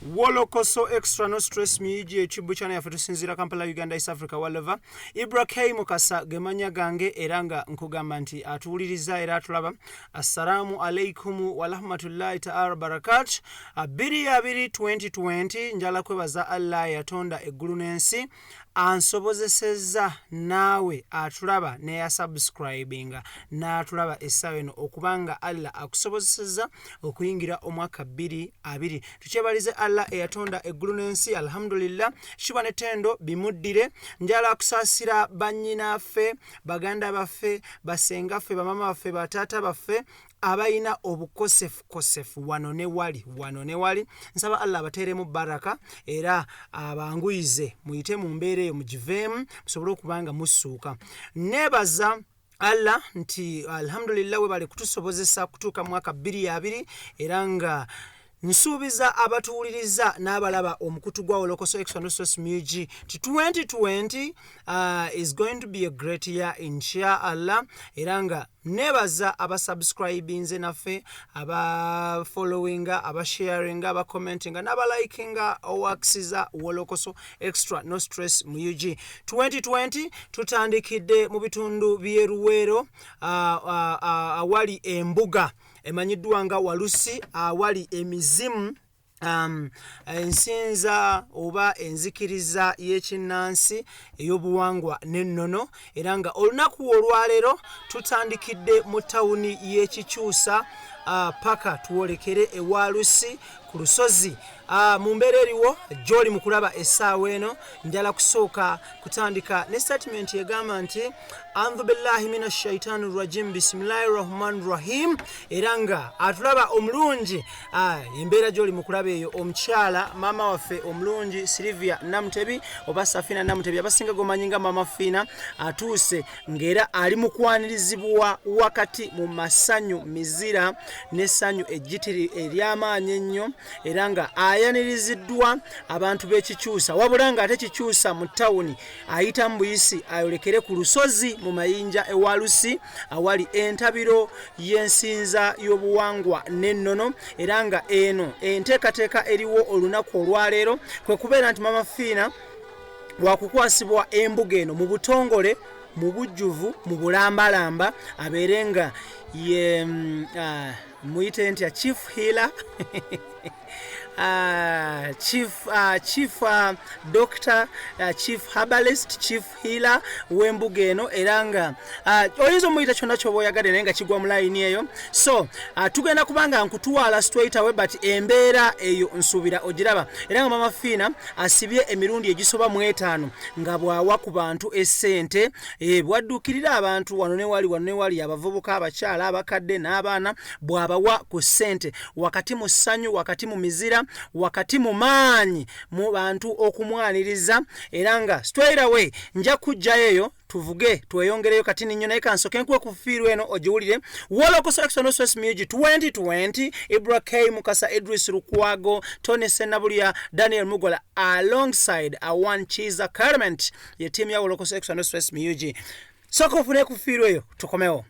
Wolokoso extra no stress miyiji echibu chana yaffe tusinzira Kampala Uganda East Africa waleva Ibrahim Mukasa gemanya gange eranga nkugamba nti atuwuliriza era atulaba. Assalamu alaikum wa rahmatullahi ta'ala barakat. 2020 njala kwebaza Allah yatonda eggulu n'ensi ansobozeseza nawe atulaba ne ya subscribinga na atulaba essaawa eno okubanga Allah akusobozeseza okuyingira omwaka 2020 tukyebalize Allah eyatonda eggulu n'ensi alhamdulillah shiba netendo bimuddire njala akusasira bannyinaffe baganda baffe basenga ffe bamama baffe batata baffe abayina obukosefu wano ne wali nsaba Allah abateremu baraka era abanguyize muyite mu mbeere mujivemu musobole okubanga musuuka nebaza Allah nti alhamdulillah we bali kutusobozesa kutuuka mwaka 2020 era nga nsuubiza abatuwuliriza n'abalaba omukutu gwa Wolokoso Extra No Stress Music 2020 is going to be a great year inshallah era nga nebaza abasubscribinze naffe abafollowinga abasharinga abacommentinga n'abalikinga owaksiza Wolokoso Extra No Stress Music 2020 tutandikidde mu bitundu by'eruwero awali embuga emanyiddwa nga Walusi awali emizimu ensinza oba enzikiriza y'ekinnansi ey'obuwangwa n'ennono era nga olunaku olwaleero tutandikidde mu tawuni y'ekikyusa paka tuwolekere ewalusi ku lusozi mu mbeera eriwo gy'oli mu kulaba essaawa eno njala kusooka kutandika ne statement egamba nti a'udhu billahi minash shaitani rajim bismillahir rahmanir rahim era nga atulaba omulungi embeera gy'oli mu kulaba eyo omukyala maama waffe omulungi Silvia Namutebi oba Safina Namutebi abasinga gomanyinga mama Fina atuuse ng'era ali mu kwanirizibwa wakati mu masanyu mizira n'essanyu ejjitiri ery'amaanyi ennyo era nga ayaniriziddwa abantu b'ekikyusa wabula nga ate kikyusa mu tawuni ayita mu buyisi ayolekere ku lusozi mu mayinja ewalusi awali entabiro y'ensinza y'obuwangwa n'ennono era nga eno enteekateeka eriwo olunaku olwaleero kwe kubeera nti mama Fiina wakukwasibwa embuga eno mu butongole mu bujjuvu mu bulambalamba abeere nga ye muyite ntya chief healer chief doctor chief herbalist chief healer w'embuga eno era nga oyinza omuyita kyonna ky'oba oyagala naye nga kigwa mu layini eyo so tugenda kubanga nkutwala straight away but embeera eyo nsuubira ogiraba era nga mama Fiina asibye emirundi egisoba mu 5 nga bwawa ku bantu essente bwadduukirira abantu wano ne wali abavubuka abakyala abakadde n'abaana bwabawa ku ssente wakati mu ssanyu wakati mu mizira wakati mu maanyi mu bantu okumwaniriza era nga straight away nja kujjayo eyo tuvuge tweyongereyo kati ninyo naye kansoke nkuwe ku fiiru eno ogiwulire Wolokoso Extra No Stress Music 2020 Ibrahim Mukasa Idris Lukwago Tony Senabulya Daniel Mugola alongside Awan Chiza Carment ye team ya Wolokoso Extra No Stress Music soko ofune ku fiiru eyo tukomewo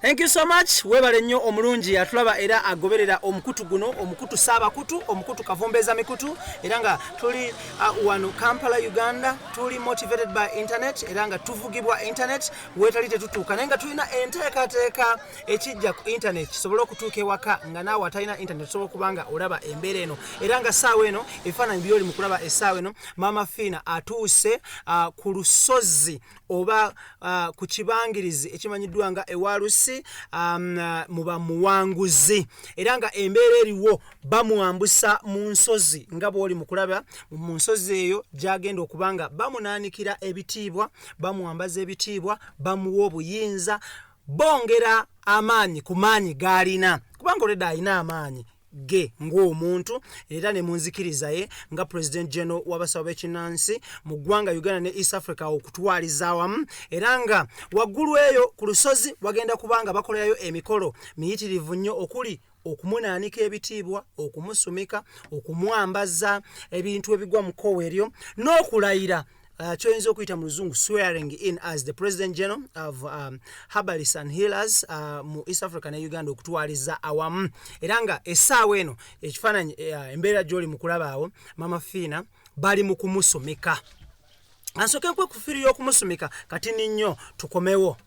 Thank you so much. Webale nnyo omulungi atulaba era agoberera omukutu guno omukutu saabakutu omukutu kavumbeeza mikutu era nga tuli wano Kampala Uganda tuli motivated by internet era nga tuvugibwa internet wetali tetutuuka naye nga tulina enteekateeka ekijja ku internet kisobole okutuuka ewaka nga naawe atalina internet osobola okubanga olaba embeera eno era nga essaawa eno ebifaananyi by'oli mu kulaba essaawa eno mama Fiina atuuse ku lusozi oba ku kibangirizi ekimanyiddwa nga ewalusi muba muwanguzi era nga embeera eriwo bamuambusa mu nsozi nga bw'oli mu kulaba mu nsozi eyo gy'agenda okubanga bamunaanikira ebitiibwa bamuambaza ebitiibwa bamuwa obuyinza bongera amaanyi ku maanyi g'alina kubanga oleda alina amaanyi ge ng'omuntu era ne munzikiriza ye nga President General w'abasawo b'ekinnansi mu ggwanga Uganda ne East Africa okutwaliza awamu era nga waggulu eyo ku lusozi wagenda kubanga bakolayo emikolo miyitirivu nnyo okuli okumunaanika ebitiibwa, okumusumika, okumwambaza ebintu ebigwa mu kkowe eryo n'okulayira kyoyinza okuyita mu luzungu swearing in as the President General of Herbalists and Healers mu East Africa ne Uganda okutwaliza awamu era nga essaawa eno ekifaananyi embeera gy'oli mu kulaba awo Mama Fiina bali mu kumusumika ansooke nkwekufiiri y'okumusumika kati nnyo tukomewo.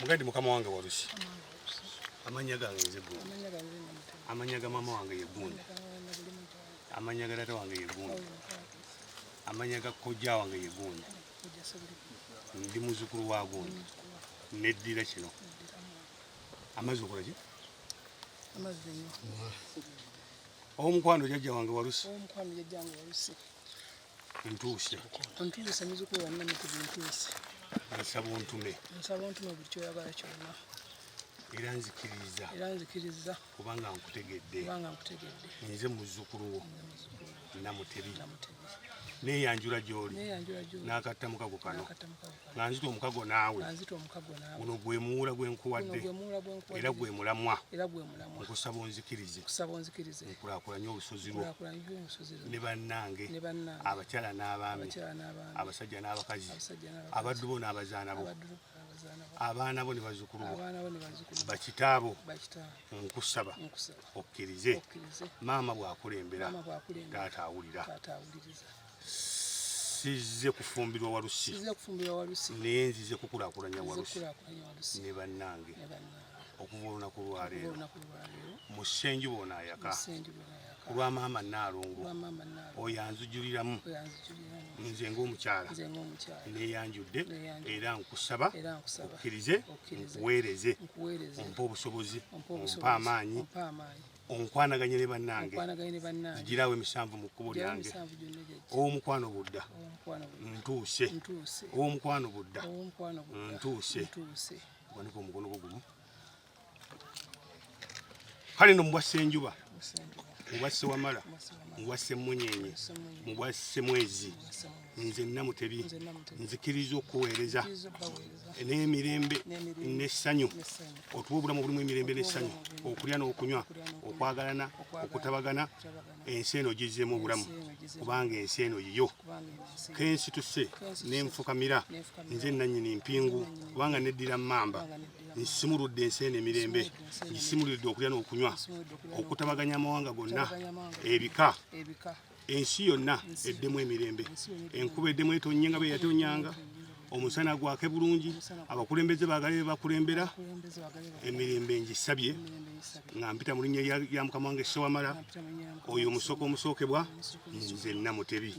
Mugandi mukama wange walusi amanya gange nze Gundi amanya ga mama wange ye Gundi amanya ga tata wange ye Gundi amanya ga kojja wange ye Gundi ndi muzukulu wa Gundi neddira kino amazi okola ki omukwano jjajja wange walusi ntuuse muzukulu wange ntuuse nsaba ontume buli kyoyagala kyonna era nzikiriza kubanga nkutegedde nze muzzukulu wo Namutebi neeyanjula gy'oli n'akatta mukago kano nga nzita omukago naawe guno gwe muwula gwe nkuwadde era gwe mulamwa nkusaba onzikirize nkulaakulanye olusozi lwo ne bannange abakyala n'abaami abasajja n'abakazi abaddu bo n'abazaana bo abaana bo ne bazzukulu bo bakitaabo nkusaba okkirize maama bw'akulembera taata awulira sizze kufumbirwa walusi naye nzize kukulaakulanya walusi ne bannange okuva olunaku lwaleero mu ssenju bonaayaka ku lwa maama Naalongo oyo anzijuliramu nze ng'omukyala neeyanjudde era nkusaba okkirize nkuweereze ompa obusobozi ompa amaanyi onkwanaganye ne bannange zigiraawo emisanvu mu kkubo lyange ow'omukwano budda ntuuse ow'omukwano budda ntuuse gwanika omukono gwo gumu kale no mubwasse enjuba mubwasse wamala mubwasse munyenye mubwasse mwezi nze Namutebi nzikiriza okuweereza n'emirembe n'essanyu otuwa obulamu obulimu emirembe n'essanyu okulya n'okunywa okwagalana okutabagana ensi eno gizzemu obulamu kubanga ensi eno yiyo kensituse n'enfukamira nze nannyini mpingu kubanga neddira mmamba nsimuludde ensi eno emirembe ngisimuludde okulya n'okunywa okutabaganya amawanga gonna ebika ensi yonna eddemu emirembe enkuba eddemu etonnye nga bwe yatonyanga omusana gwake bulungi abakulembeze baagale be bakulembera emirembe ngisabye nga mpita mu linnya lya mukama wange Sewamala oyo omusooka omusookebwa nze Namutebi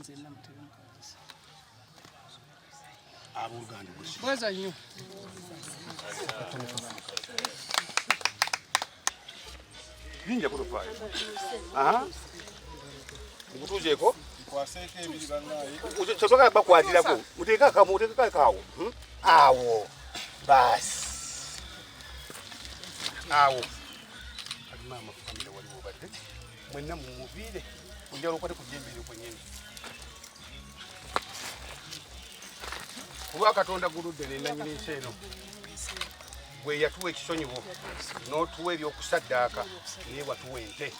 abooluganda bweza nnyo linja kutofaayo aha nkutuuzeeko Chotoka bakwatirako uteka kamu uteka kawo awo basi awo ati mama famile waliwo badde mwenna mumuvire kunjalo kwate kujembere kwenyeni kuba katonda guludde nenanyini nseno gwe yatuwa ekisonyiwo n'otuwa ebyokusaddaaka naye watuwa ente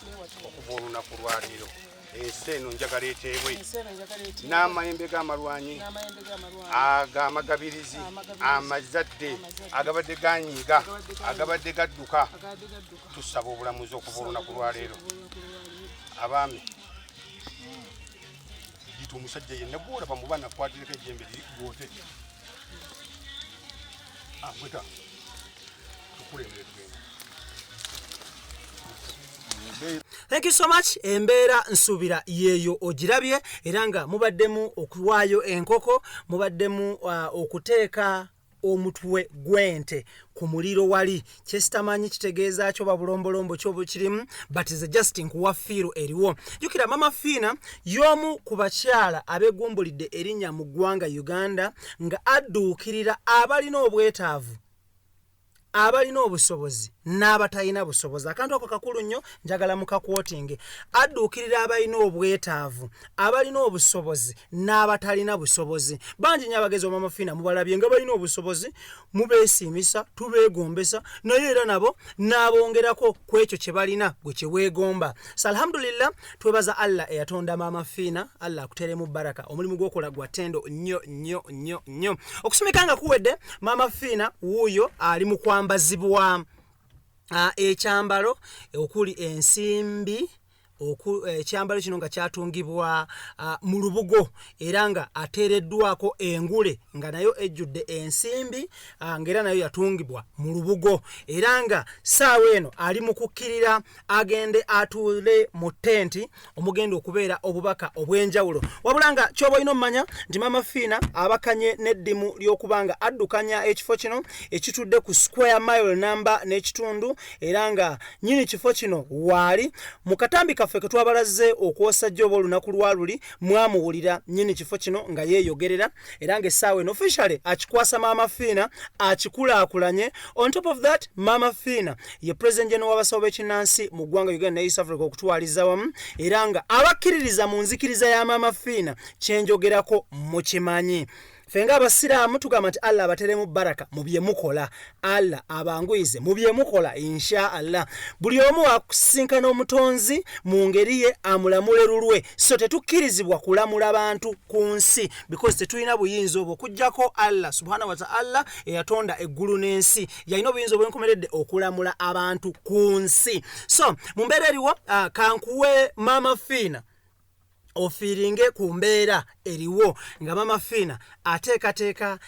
okuva olunaku lwaleero enseno njagala eteebwe n'amayembe g'amalwanyi ag'amagabirizi amazadde agabadde ganyiga agabadde gadduka tusaba obulamuzi okuva olunaku lwaleero abaami gita omusajja yenna gwolaba mu baana akwatireko ejjembe ligoote gweta tukulembere tugenda. Thank you so much. Embeera nsubira yeyo ogirabye era nga mubaddemu okuwaayo enkoko mubaddemu okuteeka omutwe gwente ku muliro wali kyesitamanyi kitegeeza kyo babulombolombo kyo kirimu but is just nkuwa fiiro eriwo jukira mama Fiina y'omu ku bakyala abeegumbulidde erinnya mu ggwanga Uganda nga adduukirira abalina obwetaavu abalina obusobozi n'abatalina busobozi akantu ako kakulu nnyo njagala mukakwotinge adduukirira abalina obwetaavu abalina obusobozi n'abatalina busobozi bangi nnyo abagezi Mama Fiina mubalabye nga balina obusobozi mubeesiimisa tubeegombesa naye era nabo n'abongerako ku ekyo kye balina gwe kye weegomba so alhamdulillah twebaza Allah eyatonda Mama Fiina Allah akuteremu baraka omulimu gw'okola gwa ttendo nnyo okusumika nga kuwedde Mama Fiina wuuyo ali mu kwambazibwa ekyambalo okuli ensimbi ekyambalo kino nga kyatungibwa mu lubugo era nga ateereddwako engule nga nayo ejjudde ensimbi ng'era nayo yatungibwa mu lubugo era nga ssaawa eno ali mu kukkirira agende atuule mu ttenti omugenda okubeera obubaka obw'enjawulo wabula nga ky'oba olina omumanya nti Mama Fiina abakanye n'eddimu ly'okuba nga addukanya ekifo kino ekitudde ku square mile namba n'ekitundu era nga nnyini kifo kino waali mu katambi kaffe ke twabalaze okwosa jjoba olunaku lwaluli mwamuwulira nnyini kifo kino nga yeeyogerera era nga essaawa eno officially akikwasa Mama Fiina akikulaakulanye on top of that Mama Fiina ye president general w'abasawo b'ekinnansi mu ggwanga Uganda ne East Africa okutwaliza wamu era nga abakkiririza mu nzikiriza ya Mama Fiina kyenjogerako mukimanyi fenga abasiraamu tugamba nti Allah abateremu baraka mu bye mukola Allah abanguyize mu bye mukola insha Allah buli omu akusinkana omutonzi mu ngeri ye amulamule lulwe so tetukkirizibwa kulamula abantu ku nsi because tetulina buyinza obwo okuggyako Allah subhanahu wa ta'ala eyatonda eggulu n'ensi yalina obuyinza obwenkomeredde okulamula abantu ku nsi so mu mbeera eriwo kankuwe Mama Fiina ofiringe ku mbeera eriwo nga Mama Fiina ateekateeka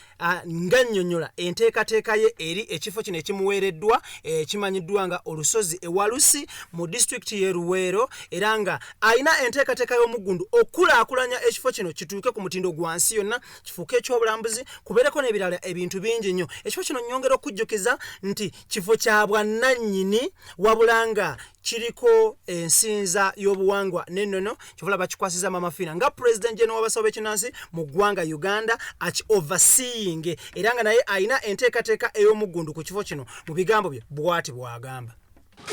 nga nnyonnyola enteekateeka ye eri ekifo kino ekimuweereddwa kimanyiddwa nga olusozi ewalusi mu disitulikiti y'e Luweero era nga alina enteekateeka y'omuggundu okulaakulanya ekifo kino kituuke ku mutindo gwa nsi yonna kifuuke ekyobulambuzi kubeereko n'ebirala ebintu bingi nnyo ekifo kino nnyongera okujjukiza nti kifo kya bwannannyini wabula nga kiriko ensinza y'obuwangwa n'ennono kyovula bakikwasiza Mama Fiina nga president general w'abasawo b'ekinnansi mu ggwanga Uganda aki overseeing era nga naye alina enteekateeka ey'omuggundu ku kifo kino mu bigambo bye bw'ati bw'agamba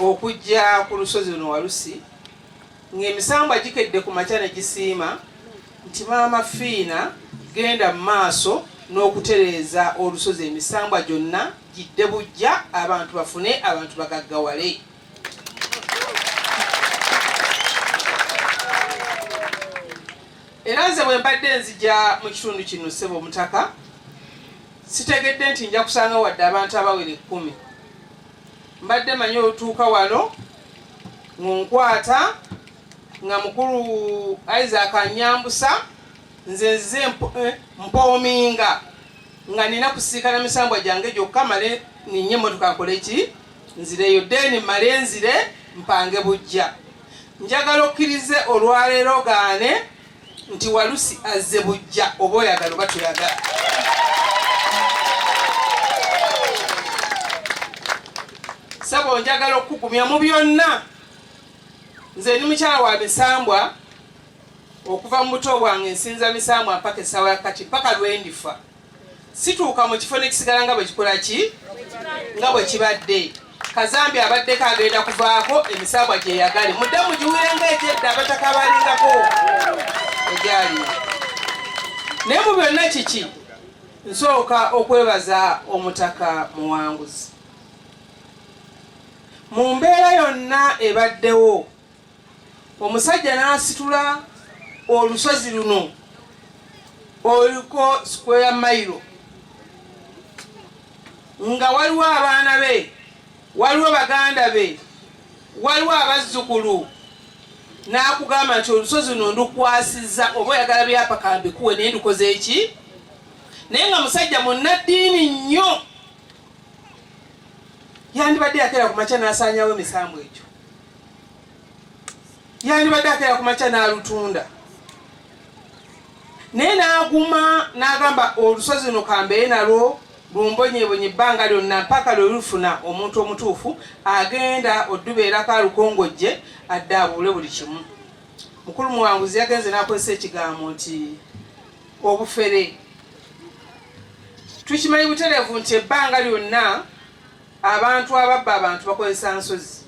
okujja ku lusozi luno Walusi ng'emisango agikedde ku makya ne gisiima nti Mama Fiina genda mu maaso n'okutereeza olusozi emisambwa gyonna gidde bujja abantu bafune abantu bagaggawale era nze bwe mbadde nzija mu kitundu kino ssebo omutaka sitegedde nti nja kusanga wadde abantu abawere 10 mbadde manyi otuuka wano nkunkwata nga mukulu Isaac anyambusa nze mpoominga nga nina kusiikana misambwa gyange gyokka male ninye emmotoka nkole ki nzireyo deni male nzire mpange bujja njagala okkirize olwaleero gaane nti Walusi azze bujja oba oyagala oba toyagala sabo njagala okukugumya mu byonna nze ni mukyala wa misambwa okuva mu buto bwange nsinza misambwa mpaka essaawa yakati paka lwendifa situuka mu kifo nekisigala nga bwe kikola ki nga bwe kibadde. Kazambi abaddeko agenda kuvaako emisambwa gye yagale mudde mugiwirenga egyedda abataka abalingako egyali. Naye mu byonna kiki nsooka okwebaza Omutaka Muwanguzi. Mu mbeera yonna ebaddewo omusajja n'asitula olusozi luno oliko square mile nga waliwo abaana be, waliwo baganda be, waliwo abazzukulu, n'akugamba nti olusozi luno ndukwasizza oba oyagala byapa mbikuwe naye ndukoze eki. Naye nga musajja munnaddiini nnyo yandibadde akeera ku makya n'asaanyawo emisambu egyo, yandibadde akeera ku makya n'alutunda. Naye n'aguma n'agamba olusozi luno kambeere nalwo lumbonyebonye ebbanga lyonna mpaka lwe lufuna omuntu omutuufu agenda oddubeerako alukongojje addaabuule buli kimu. Mukulu Muwanguzi yagenze n'akozesa ekigambo nti obufere. Tukimanyi butereevu nti ebbanga lyonna abantu ababba abantu bakozesa nsozi.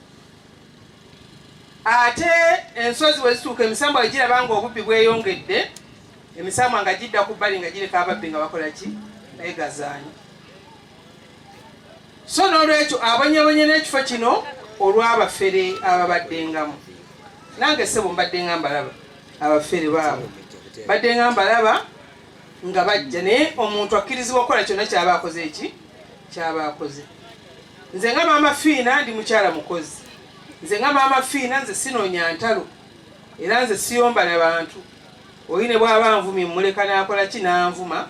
Ate ensozi bwe zituuka emisambwa bwe giraba nga obubbi bweyongedde, emisambwa nga gidda ku bbali nga gireka ababbi nga bakola ki naye gazaanyi. So n'olwekyo abonyebonye n'ekifo kino olw'abafere ababaddengamu. Nange ssebo mbadde nga mbalaba abafere baabo, badde nga mbalaba nga bajja, naye omuntu akkirizibwa okukola kyonna kyaba akoze eki kyaba akoze. Nze nga maama Fiina ndi mukyala mukozi, nze nga maama Fiina nze sinoonya ntalo era nze siyomba na bantu. Oyine bw'aba nvumye muleka n'akola ki n'anvuma,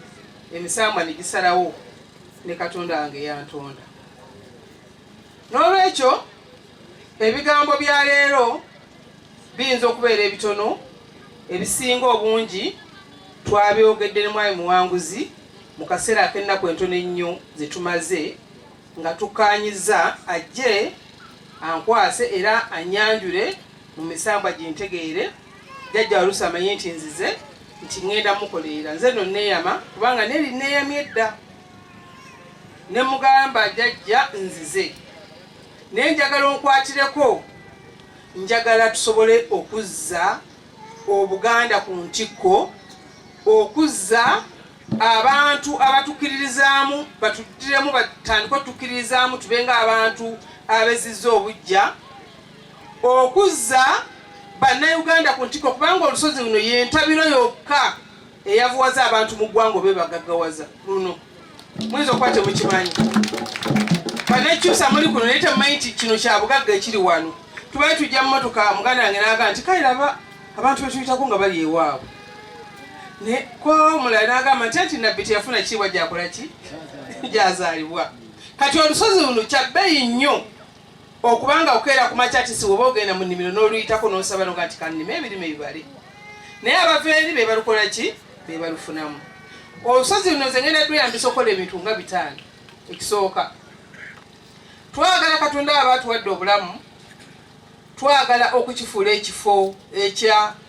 emisambwa ne gisalawo ne Katonda wange yantonda. N'olwekyo ebigambo bya leero biyinza okubeera ebitono, ebisinga obungi twabyogedde ne Mwami Muwanguzi mu kaseera ak'ennaku entono ennyo ze tumaze nga tukaanyiza ajje ankwase era anyanjule mu misambwa gintegeere. Jjajja Walusi amanye nti nzize nti ŋŋenda mukoleera, nze no neeyama kubanga neri neeyamye edda ne mugamba jjajja nzize, naye njagala onkwatireko, njagala tusobole okuzza Obuganda ku ntikko, okuzza abantu abatukkiririzaamu batuddiremu batandike otukkiririzaamu tubenga abantu abezizza obujja, okuzza bannayuganda ku ntikko kubanga olusozi luno yentabiro yokka eyavuwaza abantu mu ggwanga obe bagaggawaza luno. Muyinza okuba temukimanyi, bannekyusa muli kuno naye temumanyi nti kino kya bugagga ekiri wano. Tubaye tujja mu mmotoka muganda wange n'agamba nti kale laba abantu betuyitako nga bali ewaabwe. Ne kwa omulala n'agamba nti nabbi teyafuna kitiibwa gyakola ki gyazaalibwa. Kati olusozi luno kya bbeeyi nnyo okubanga okeera ku makya ati siwoba ogenda mu nnimiro n'oluyitako n'osaba noga nti kannime ebirime bibale, naye abaveeri be balukola ki be balufunamu. Olusozi luno nze ngenda tweyambisa okukola ebintu nga 5. Ekisooka, twagala Katonda abaatuwadde obulamu, twagala okukifuula ekifo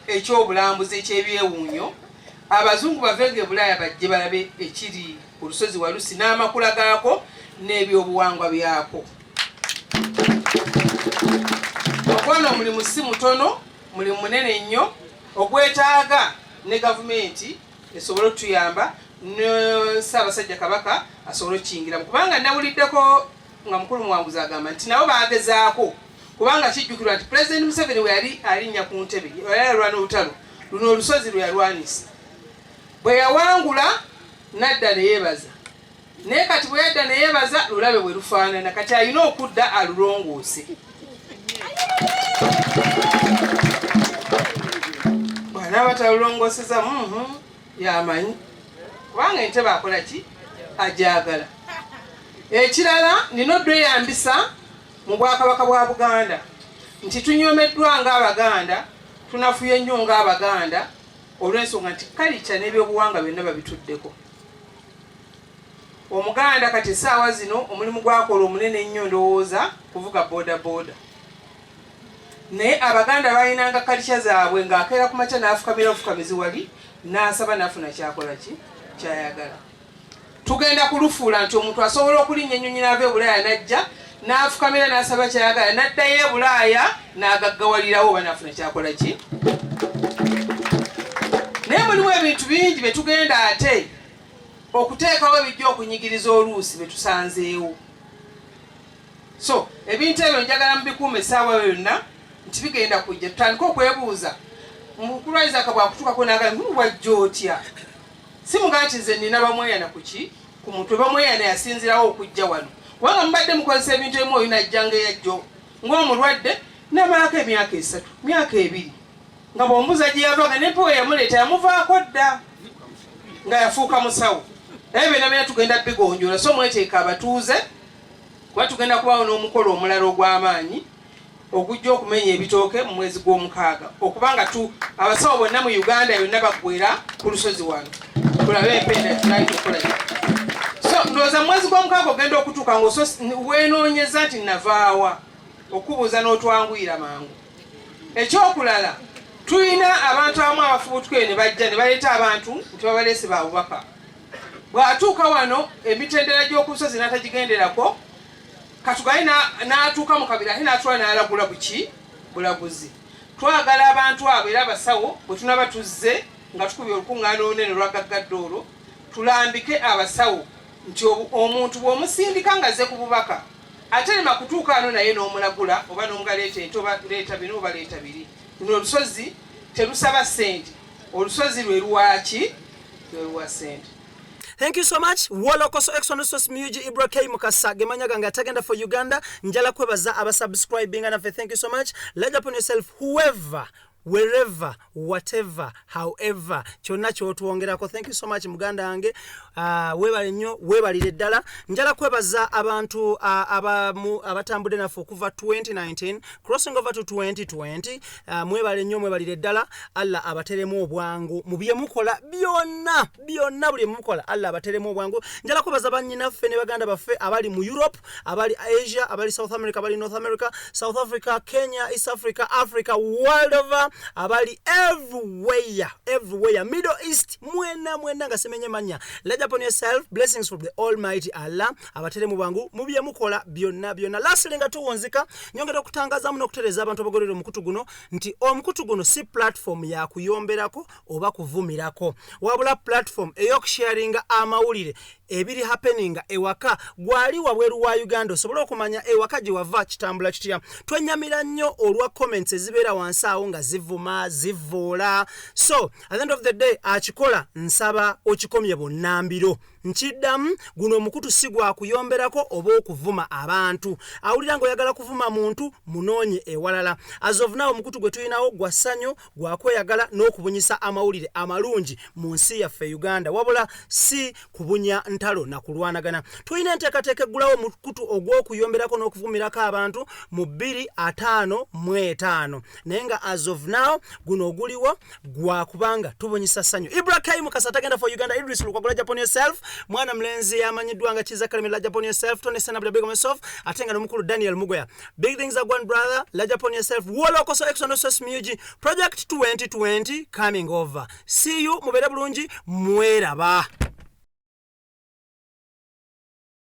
eky'obulambuzi eky'ebyewuunyo. Abazungu bavenga e Bulaaya bajje balabe ekiri ku lusozi Walusi n'amakula gaako n'ebyobuwangwa byako. Okwana omulimu si mutono, mulimu munene nnyo ogwetaaga ne gavumenti esobole otuyamba ne Ssaabasajja Kabaka asobole okukiyingiramu, kubanga nawuliddeko nga Mukulu Muwanguzi agamba nti nabo baagezaako, kubanga kijjukirwa nti Pulezidenti Museveni we yali alinnya ku ntebe yalwana olutalo luno olusozi lwe yalwanisa. Bwe yawangula n'adda ne yeebaza, naye kati bwe yadda ne yeebaza lulabe bwe lufaanana, kati alina okudda alulongoose. Bw'anaaba talulongooseza yamanyi kubanga entebe akola ki agyagala. Ekirala nina odweyambisa mu Bwakabaka bwa Buganda nti tunyomeddwa ng'Abaganda, tunafuye nnyo ng'Abaganda olw'ensonga nti kalica n'ebyobuwangwa byonna babituddeko. Omuganda kati essaawa zino omulimu gwakola omunene ennyo ndowooza kuvuga boda boda. naye abaganda balinanga kalisha zaabwe ng'akeera ku makya n'afukamira ofukamizi wali n'asaba n'afuna kyakola ki kyayagala. Tugenda kulufuula nti omuntu asobola okulinnya ennyonyi n'ava e Bulaaya n'ajja n'afukamira n'asaba kyayagala n'addayo e Bulaaya n'agaggawalirawo oba n'afuna kyakola ki. Naye mulimu ebintu bingi bye tugenda ate okuteekawo ebijja okunyigiriza oluusi be tusanzeewo. So ebintu ebyo njagala mubikuuma essaawa yonna nti bigenda kujja tutandika okwebuuza mukulwayiza bwakutuukako n'agamba wajja otya. Si mugamba nti nze nina bamweyana ku mutwe bamweyana yasinzirawo okujja wano kubanga mubadde mukozesa ebintu ebimu oyo najjanga eyajjo ng'omulwadde n'amalako emyaka 3 myaka 2 nga bw'ombuza gye yavaga nempewo yamuleeta yamuvaako dda nga yafuuka musawo. Ebyo byonna byonna tugenda bigonjoola so mweteeka abatuuze kuba tugenda kubaawo n'omukolo omulala ogw'amaanyi okujja okumenya ebitooke mu mwezi gw'omukaaga okubanga abasawo bonna mu Uganda yonna baggwera ku lusozi wano tulabe empenda tulayi tukola. So ndowooza mu mwezi gw'omukaaga ogenda okutuuka weenoonyeza nti navaawa okubuuza n'otwanguyira mangu. Ekyokulala tulina abantu abamu abafubutuke ne bajja ne baleeta abantu nti babaleese babubaka. Bw'atuuka wano emitendera gy'oku lusozi n'atagigenderako katugayi n'atuuka mu kabira ate n'atwala n'alagula bulaguzi. Twagala abantu abo era abasawo bwe tunaba tuzze nga tukubye olukuŋŋaana olunene olwagaggadde olwo tulambike abasawo nti omuntu bw'omusindika nga azze ku bubaka ate lema kutuuka ano naye n'omulagula oba n'omugaleeta ente oba leeta bino oba leeta biri. Luno olusozi telusaba ssente, olusozi lwe luwaaki lwe luwa ssente. Thank you so much. Wolokoso Exonosos Muji Ibra K Mukasa gemanya ganga tagenda for Uganda njala kwebaza abasubscribing and thank you so much. Let upon yourself whoever wherever whatever however kyonna kyotwongerako. Thank you so much muganda yange. Webale nnyo webalire ddala njala kwebaza abantu abatambudde naffe okuva 2019 crossing over to 2020. Mwebale nnyo mwebalire ddala. Allah abateremu obwangu mu bye mukola byonna buli mukola Allah abateremu obwangu. Njala kwebaza bannyinaffe ne baganda baffe abali mu Europe, abali Asia, abali South America, abali North America, South Africa, Kenya, East Africa, Africa, world over, abali everywhere, Middle East, mwena nga semenye manya. Let upon yourself blessings from the Almighty Allah abateremu bwangu mu bye mukola byonna. Lastly nga tuwonzika nyongera okutangaza muno okutereza abantu abagolere omukutu guno nti omukutu guno si platform ya kuyomberako oba kuvumirako wabula platform eyokusharinga amawulire ebiri happening ewaka gwali wabweru wa Uganda osobola okumanya ewaka gye wava kitambula kitya. Twenyamira nnyo olwa comments ezibeera wansi awo nga zivuma zivoola. So at the end of the day akikola nsaba okikomye bonnambiro nkiddamu guno omukutu si gwa kuyomberako oba okuvuma abantu. Awulira ng'oyagala kuvuma muntu munoonye ewalala. As of now omukutu gwe tulinawo gwa ssanyu gwa kweyagala n'okubunyisa amawulire amalungi mu nsi yaffe Uganda wabula si kubunya ntalo na kulwanagana. Tulina enteekateeka eggulawo omukutu ogw'okuyomberako n'okuvumirako abantu mu 2055 naye nga as of now guno oguliwo gwa kubanga tubunyisa ssanyu. Ibra K Mukasa tagenda for Uganda. Idris Lukwagula Japan yourself mwana mlenzi yamanyiddwa nga Kiza Kalemi la Japan yourself. Tony Senabula big on yourself atenga n'omukulu Daniel Mugoya. Big things are going brother la Japan yourself. Wolokoso Exonosos Muji project 2020 coming over. See you mubere bulungi mweraba.